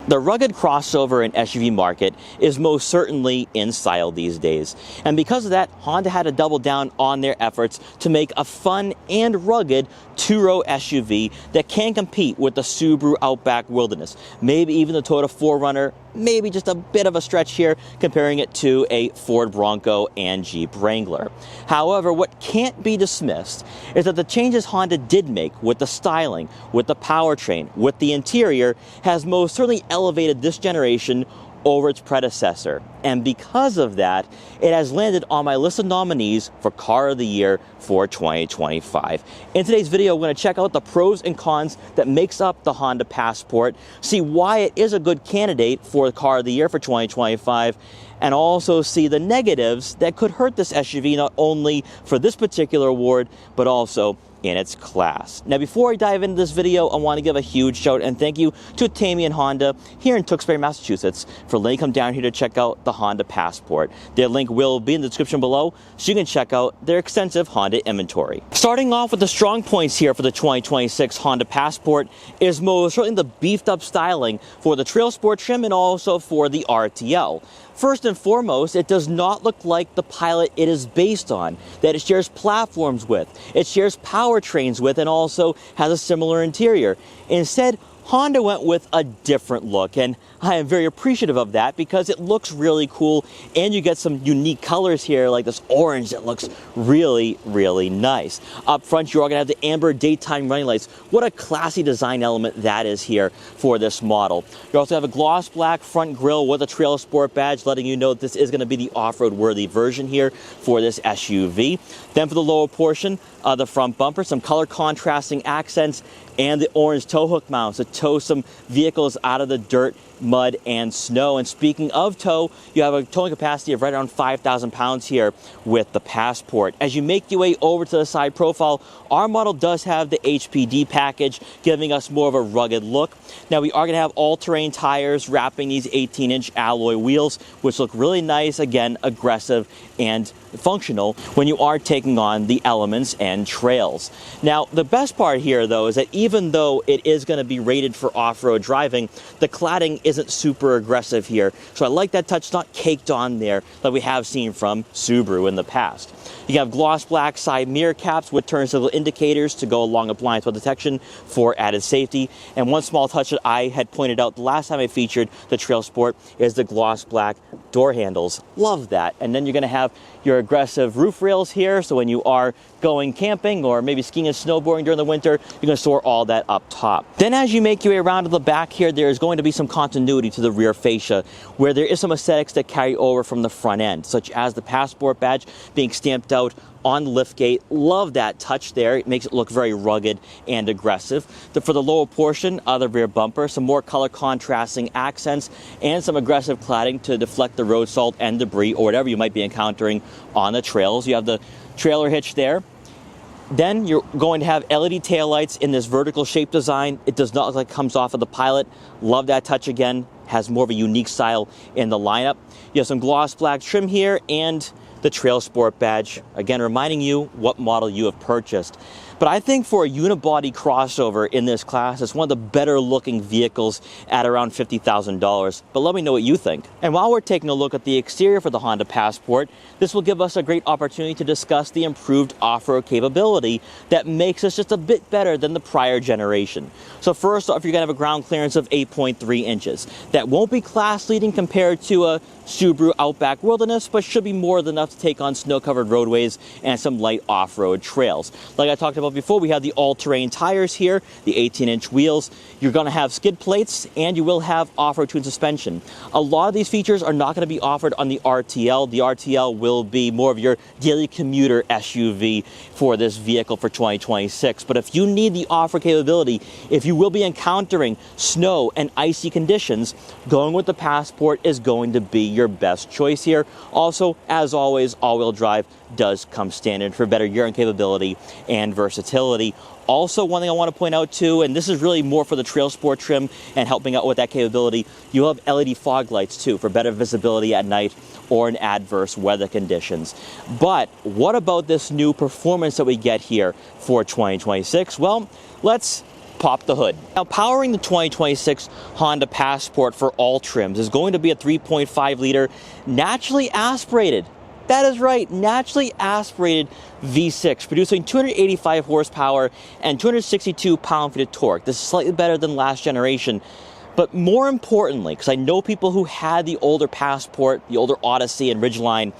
The rugged crossover and SUV market is most certainly in style these days. And because of that, Honda had to double down on their efforts to make a fun and rugged two-row SUV that can compete with the Subaru Outback Wilderness. Maybe even the Toyota 4Runner, maybe just a bit of a stretch here comparing it to a Ford Bronco and Jeep Wrangler. However, what can't be dismissed is that the changes Honda did make with the styling, with the powertrain, with the interior has most certainly elevated this generation over its predecessor. And because of that, it has landed on my list of nominees for Car of the Year for 2025. In today's video, we're going to check out the pros and cons that makes up the Honda Passport, see why it is a good candidate for the Car of the Year for 2025, and also see the negatives that could hurt this SUV not only for this particular award, but also in its class. Now, before I dive into this video, I want to give a huge shout and thank you to Atamian Honda here in Tewksbury, Massachusetts for letting me come down here to check out the Honda Passport. Their link will be in the description below, so you can check out their extensive Honda inventory. Starting off with the strong points here for the 2026 Honda Passport is most certainly the beefed up styling for the Trail Sport trim and also for the RTL. First and foremost, it does not look like the Pilot it is based on, that it shares platforms with, it shares powertrains with, and also has a similar interior. Instead, Honda went with a different look, and I am very appreciative of that because it looks really cool, and you get some unique colors here like this orange that looks really, really nice. Up front, you are going to have the amber daytime running lights. What a classy design element that is here for this model. You also have a gloss black front grille with a Trail Sport badge, letting you know that this is going to be the off-road worthy version here for this SUV. Then for the lower portion, the front bumper, some color contrasting accents, and the orange tow hook mounts to tow some vehicles out of the dirt, mud, and snow. And speaking of tow, you have a towing capacity of right around 5,000 pounds here with the Passport. As you make your way over to the side profile, our model does have the HPD package, giving us more of a rugged look. Now, we are going to have all-terrain tires wrapping these 18-inch alloy wheels, which look really nice, again, aggressive and functional when you are taking on the elements and trails. Now, the best part here, though, is that even though it is going to be rated for off-road driving, the cladding isn't super aggressive here. So I like that touch, not caked on there like we have seen from Subaru in the past. You have gloss black side mirror caps with turn signal indicators to go along with blind spot detection for added safety. And one small touch that I had pointed out the last time I featured the Trail Sport is the gloss black door handles. Love that. And then you're going to have your aggressive roof rails here, so when you are going camping or maybe skiing and snowboarding during the winter, you're going to store all that up top. Then as you make your way around to the back here, there is going to be some continuity to the rear fascia, where there is some aesthetics that carry over from the front end, such as the Passport badge being stamped out on the liftgate. Love that touch there. It makes it look very rugged and aggressive. For the lower portion of the rear bumper, some more color contrasting accents and some aggressive cladding to deflect the road salt and debris or whatever you might be encountering on the trails. You have the trailer hitch there. Then you're going to have LED taillights in this vertical shape design. It does not look like it comes off of the Pilot. Love that touch again. Has more of a unique style in the lineup. You have some gloss black trim here and the Trail Sport badge, again reminding you what model you have purchased. But I think for a unibody crossover in this class, it's one of the better looking vehicles at around $50,000. But let me know what you think. And while we're taking a look at the exterior for the Honda Passport, this will give us a great opportunity to discuss the improved off-road capability that makes us just a bit better than the prior generation. So first off, you're going to have a ground clearance of 8.3 inches. That won't be class leading compared to a Subaru Outback Wilderness, but should be more than enough to take on snow-covered roadways and some light off-road trails. Like I talked about before, we have the all-terrain tires here, the 18-inch wheels. You're going to have skid plates, and you will have off-road tuned suspension. A lot of these features are not going to be offered on the RTL. The RTL will be more of your daily commuter SUV for this vehicle for 2026. But if you need the off-road capability, if you will be encountering snow and icy conditions, going with the Passport is going to be your best choice here. Also, as always, all-wheel drive does come standard for better year-round capability and versatility. Also, one thing I want to point out too, and this is really more for the Trail Sport trim and helping out with that capability, you have LED fog lights too for better visibility at night or in adverse weather conditions. But what about this new performance that we get here for 2026? Well, let's pop the hood. Now, powering the 2026 Honda Passport for all trims is going to be a 3.5 liter naturally aspirated. That is right, naturally aspirated V6, producing 285 horsepower and 262 pound-feet of torque. This is slightly better than last generation. But more importantly, because I know people who had the older Passport, the older Odyssey and Ridgeline,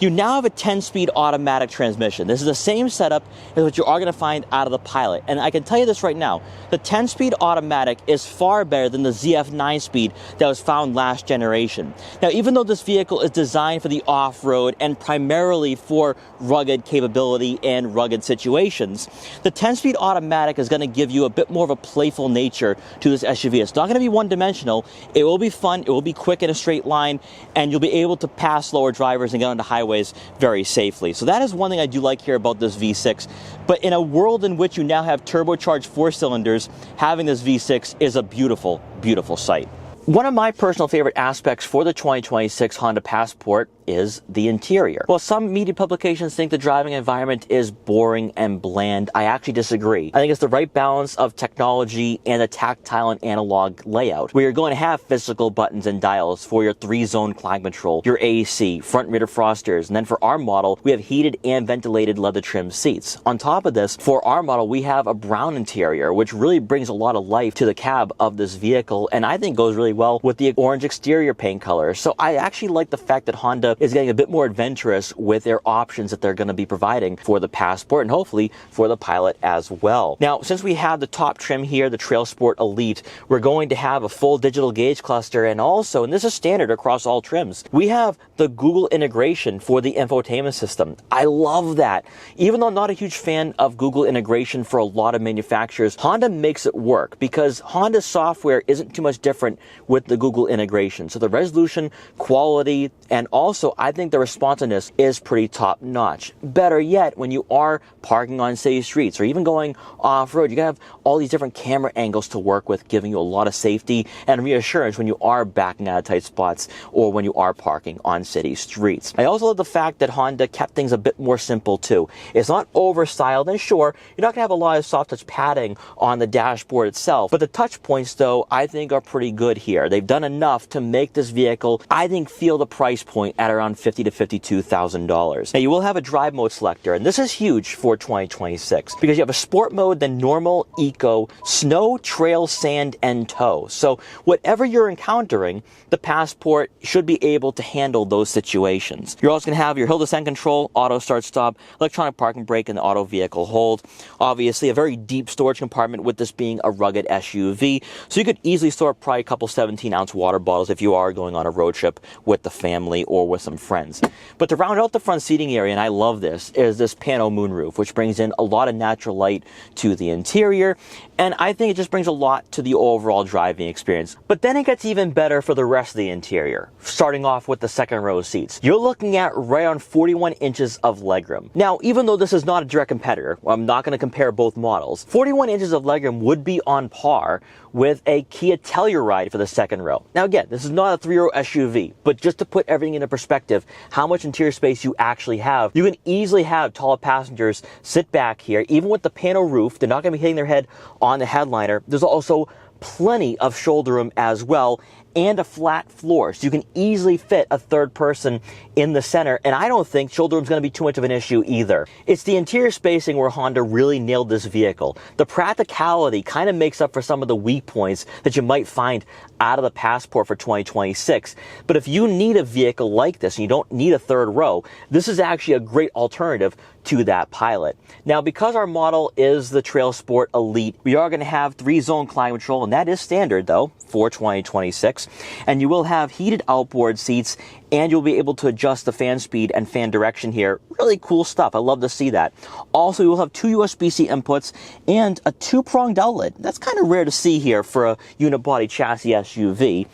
you now have a 10-speed automatic transmission. This is the same setup as what you are going to find out of the Pilot. And I can tell you this right now, the 10-speed automatic is far better than the ZF 9-speed that was found last generation. Now, even though this vehicle is designed for the off-road and primarily for rugged capability and rugged situations, the 10-speed automatic is going to give you a bit more of a playful nature to this SUV. It's not going to be one-dimensional. It will be fun, it will be quick in a straight line, and you'll be able to pass slower drivers and get onto highways very safely. So that is one thing I do like here about this V6. But in a world in which you now have turbocharged 4 cylinders, having this V6 is a beautiful, beautiful sight. One of my personal favorite aspects for the 2026 Honda Passport is the interior. While some media publications think the driving environment is boring and bland, I actually disagree. I think it's the right balance of technology and a tactile and analog layout, where you're going to have physical buttons and dials for your 3-zone climate control, your AC, front and rear defrosters, and then for our model, we have heated and ventilated leather trim seats. On top of this, for our model, we have a brown interior, which really brings a lot of life to the cab of this vehicle, and I think goes really well with the orange exterior paint color. So I actually like the fact that Honda is getting a bit more adventurous with their options that they're going to be providing for the Passport and hopefully for the Pilot as well. Now, since we have the top trim here, the Trail Sport Elite, we're going to have a full digital gauge cluster, and also, and this is standard across all trims, we have the Google integration for the infotainment system. I love that. Even though I'm not a huge fan of Google integration for a lot of manufacturers, Honda makes it work because Honda's software isn't too much different with the Google integration. So the resolution, quality, and also I think the responsiveness is pretty top notch. Better yet, when you are parking on city streets or even going off-road, you have all these different camera angles to work with, giving you a lot of safety and reassurance when you are backing out of tight spots or when you are parking on city streets. I also love the fact that Honda kept things a bit more simple too. It's not over-styled, and sure, you're not going to have a lot of soft touch padding on the dashboard itself, but the touch points though, I think are pretty good here. They've done enough to make this vehicle, I think, feel the price point at around $50,000 to $52,000. Now, you will have a drive mode selector, and this is huge for 2026 because you have a sport mode, then normal, eco, snow, trail, sand, and tow. So whatever you're encountering, the Passport should be able to handle those situations. You're also going to have your hill descent control, auto start stop, electronic parking brake, and the auto vehicle hold. Obviously, a very deep storage compartment with this being a rugged SUV, so you could easily store probably a couple 17-ounce water bottles if you are going on a road trip with the family or with some friends. But to round out the front seating area, and I love this, is this pano moonroof, which brings in a lot of natural light to the interior, and I think it just brings a lot to the overall driving experience. But then it gets even better for the rest of the interior, starting off with the second row seats. You're looking at right on 41 inches of legroom. Now, even though this is not a direct competitor, I'm not going to compare both models, 41 inches of legroom would be on par with a Kia Telluride for the second row. Now again, this is not a 3-row SUV, but just to put everything into perspective, how much interior space you actually have, you can easily have taller passengers sit back here. Even with the pano roof, they're not going to be hitting their head on the headliner. There's also plenty of shoulder room as well, and a flat floor, so you can easily fit a third person in the center, and I don't think shoulder room is going to be too much of an issue either. It's the interior spacing where Honda really nailed this vehicle. The practicality kind of makes up for some of the weak points that you might find out of the Passport for 2026, but if you need a vehicle like this and you don't need a third row, this is actually a great alternative to that Pilot. Now, because our model is the Trail Sport Elite, we are going to have 3-zone climate control, and that is standard though for 2026, and you will have heated outboard seats, and you'll be able to adjust the fan speed and fan direction here. Really cool stuff. I love to see that. Also, you will have 2 USB-C inputs and a 2-pronged outlet. That's kind of rare to see here for a unibody chassis SUV.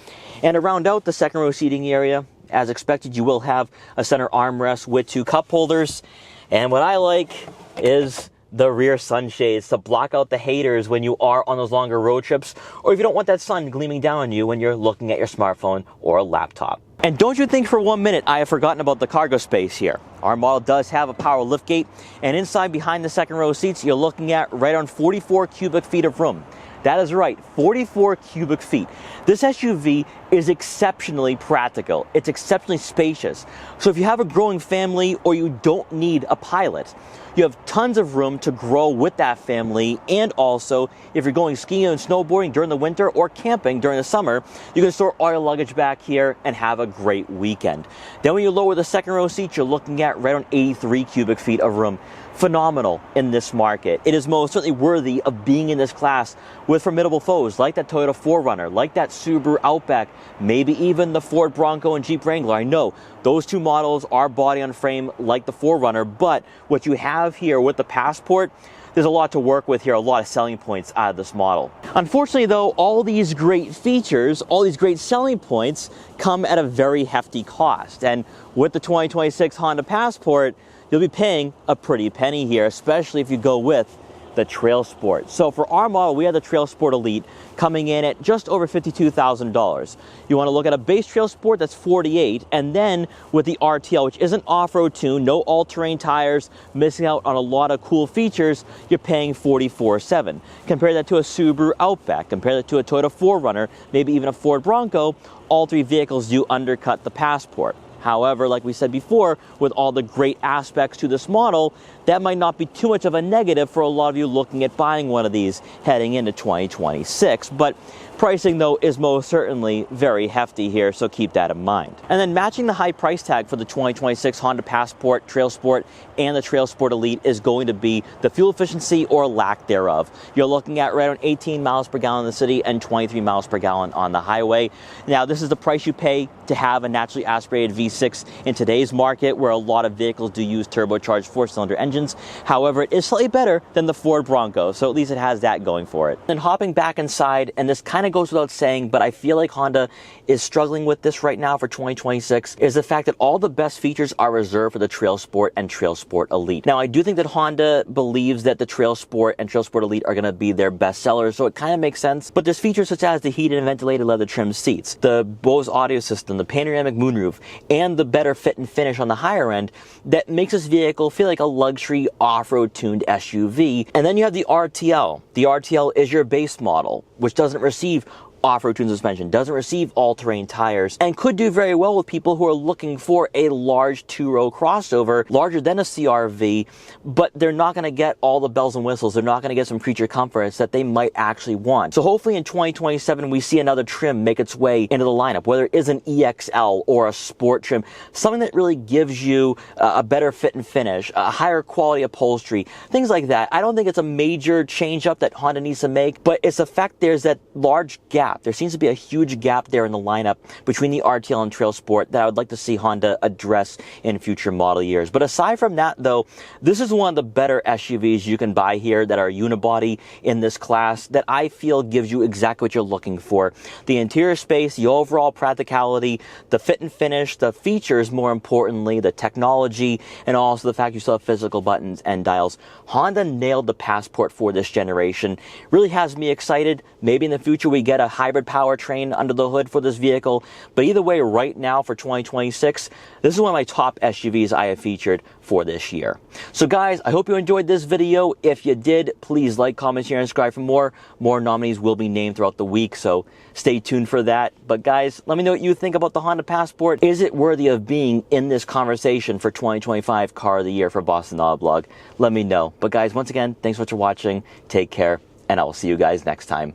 And to round out the second row seating area, as expected, you will have a center armrest with 2 cup holders. And what I like is the rear sunshades to block out the haters when you are on those longer road trips, or if you don't want that sun gleaming down on you when you're looking at your smartphone or a laptop. And don't you think for 1 minute I have forgotten about the cargo space here. Our model does have a power liftgate, and inside behind the second row seats, you're looking at right on 44 cubic feet of room. That is right, 44 cubic feet. This SUV is exceptionally practical. It's exceptionally spacious. So if you have a growing family or you don't need a pilot, you have tons of room to grow with that family. And also, if you're going skiing and snowboarding during the winter or camping during the summer, you can store all your luggage back here and have a great weekend. Then when you lower the second row seat, you're looking at right on 83 cubic feet of room. Phenomenal in this market. It is most certainly worthy of being in this class with formidable foes like that Toyota 4Runner, like that Subaru Outback, maybe even the Ford Bronco and Jeep Wrangler. I know those two models are body on frame like the 4Runner, but what you have here with the Passport, there's a lot to work with here, a lot of selling points out of this model. Unfortunately though, all these great features, all these great selling points come at a very hefty cost. And with the 2026 Honda Passport, you'll be paying a pretty penny here, especially if you go with the Trail Sport. So for our model, we have the Trail Sport Elite coming in at just over $52,000. You want to look at a base Trail Sport that's $48,000, and then with the RTL, which isn't off-road tuned, no all-terrain tires, missing out on a lot of cool features, you're paying $44,700. Compare that to a Subaru Outback, compare that to a Toyota 4Runner, maybe even a Ford Bronco. All three vehicles do undercut the Passport. However, like we said before, with all the great aspects to this model, that might not be too much of a negative for a lot of you looking at buying one of these heading into 2026. But pricing, though, is most certainly very hefty here, so keep that in mind. And then matching the high price tag for the 2026 Honda Passport, Trail Sport, and the Trail Sport Elite is going to be the fuel efficiency or lack thereof. You're looking at right on 18 miles per gallon in the city and 23 miles per gallon on the highway. Now, this is the price you pay to have a naturally aspirated V6 in today's market, where a lot of vehicles do use turbocharged four-cylinder engines. However, it is slightly better than the Ford Bronco, so at least it has that going for it. Then hopping back inside, and this kind of goes without saying, but I feel like Honda is struggling with this right now for 2026, is the fact that all the best features are reserved for the Trail Sport and Trail Sport Elite. Now, I do think that Honda believes that the Trail Sport and Trail Sport Elite are going to be their best sellers, so it kind of makes sense. But there's features such as the heated and ventilated leather trim seats, the Bose audio system, the panoramic moonroof, and the better fit and finish on the higher end that makes this vehicle feel like a luxury off-road tuned SUV. And then you have the RTL. The RTL is your base model, which doesn't receive off-road tuned suspension, doesn't receive all-terrain tires, and could do very well with people who are looking for a large two-row crossover, larger than a CR-V, but they're not going to get all the bells and whistles. They're not going to get some creature comforts that they might actually want. So hopefully in 2027, we see another trim make its way into the lineup, whether it is an EXL or a sport trim, something that really gives you a better fit and finish, a higher quality upholstery, things like that. I don't think it's a major change-up that Honda needs to make, but it's the fact there's that large gap. There seems to be a huge gap there in the lineup between the RTL and Trail Sport that I would like to see Honda address in future model years. But aside from that, though, this is one of the better SUVs you can buy here that are unibody in this class that I feel gives you exactly what you're looking for. The interior space, the overall practicality, the fit and finish, the features, more importantly, the technology, and also the fact you still have physical buttons and dials. Honda nailed the Passport for this generation. Really has me excited. Maybe in the future we get a hybrid powertrain under the hood for this vehicle. But either way, right now for 2026, this is one of my top SUVs I have featured for this year. So guys, I hope you enjoyed this video. If you did, please like, comment, share, and subscribe for more. More nominees will be named throughout the week, so stay tuned for that. But guys, let me know what you think about the Honda Passport. Is it worthy of being in this conversation for 2025 Car of the Year for Boston Auto Blog? Let me know. But guys, once again, thanks so much for watching. Take care, and I will see you guys next time.